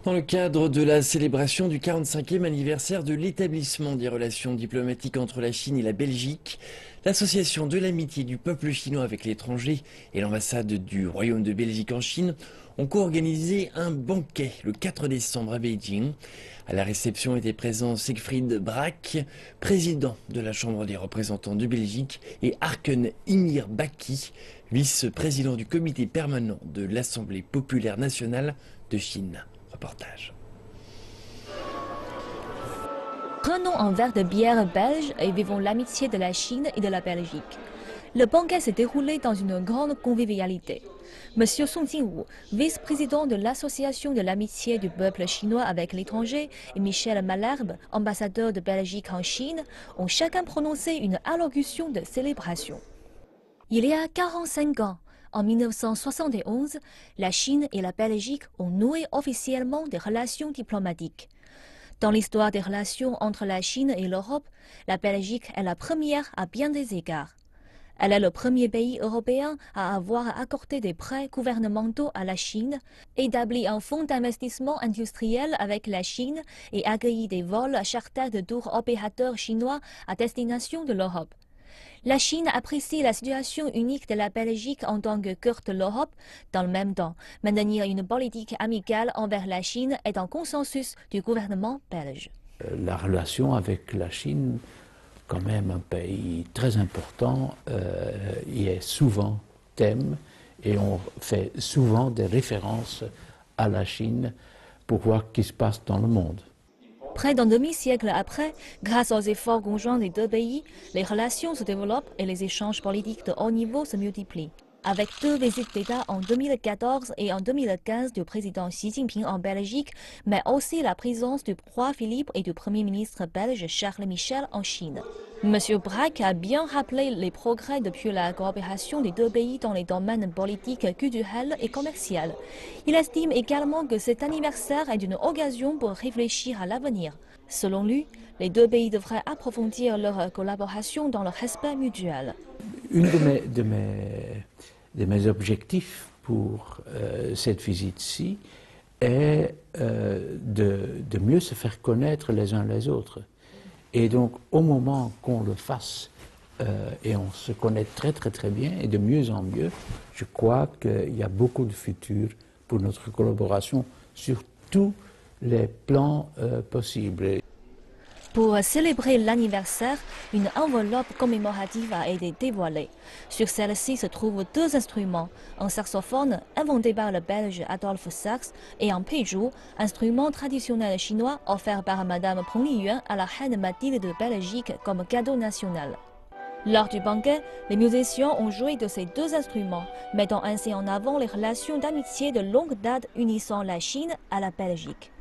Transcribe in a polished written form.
Dans le cadre de la célébration du 45e anniversaire de l'établissement des relations diplomatiques entre la Chine et la Belgique, l'Association de l'amitié du peuple chinois avec l'étranger et l'ambassade du Royaume de Belgique en Chine ont co-organisé un banquet le 4 décembre à Beijing. À la réception étaient présents Siegfried Brack, président de la Chambre des représentants de Belgique, et Arken Imir Baki, vice-président du comité permanent de l'Assemblée populaire nationale de Chine. Reportage. Prenons un verre de bière belge et vivons l'amitié de la Chine et de la Belgique. Le banquet s'est déroulé dans une grande convivialité. Monsieur Song Jingwu, vice-président de l'Association de l'amitié du peuple chinois avec l'étranger, et Michel Malherbe, ambassadeur de Belgique en Chine, ont chacun prononcé une allocution de célébration. Il y a 45 ans, en 1971, la Chine et la Belgique ont noué officiellement des relations diplomatiques. Dans l'histoire des relations entre la Chine et l'Europe, la Belgique est la première à bien des égards. Elle est le premier pays européen à avoir accordé des prêts gouvernementaux à la Chine, établi un fonds d'investissement industriel avec la Chine et accueilli des vols charter de tours opérateurs chinois à destination de l'Europe. La Chine apprécie la situation unique de la Belgique en tant que cœur de l'Europe. Dans le même temps, maintenir une politique amicale envers la Chine est un consensus du gouvernement belge. La relation avec la Chine, quand même un pays très important, y est souvent thème et on fait souvent des références à la Chine pour voir ce qui se passe dans le monde. Près d'un demi-siècle après, grâce aux efforts conjoints des deux pays, les relations se développent et les échanges politiques de haut niveau se multiplient. Avec 2 visites d'État en 2014 et en 2015 du président Xi Jinping en Belgique, mais aussi la présence du roi Philippe et du Premier ministre belge Charles Michel en Chine. M. Brack a bien rappelé les progrès depuis la coopération des deux pays dans les domaines politiques, culturels et commerciaux. Il estime également que cet anniversaire est une occasion pour réfléchir à l'avenir. Selon lui, les deux pays devraient approfondir leur collaboration dans le respect mutuel. Une de mes objectifs pour cette visite-ci est de mieux se faire connaître les uns les autres. Et donc, au moment qu'on le fasse, et on se connaît très bien, et de mieux en mieux, je crois qu'il y a beaucoup de futur pour notre collaboration sur tous les plans possibles. Pour célébrer l'anniversaire, une enveloppe commémorative a été dévoilée. Sur celle-ci se trouvent 2 instruments, un saxophone inventé par le Belge Adolphe Sax et un peizhou, instrument traditionnel chinois offert par Madame Peng Liyuan à la reine Mathilde de Belgique comme cadeau national. Lors du banquet, les musiciens ont joué de ces 2 instruments, mettant ainsi en avant les relations d'amitié de longue date unissant la Chine à la Belgique.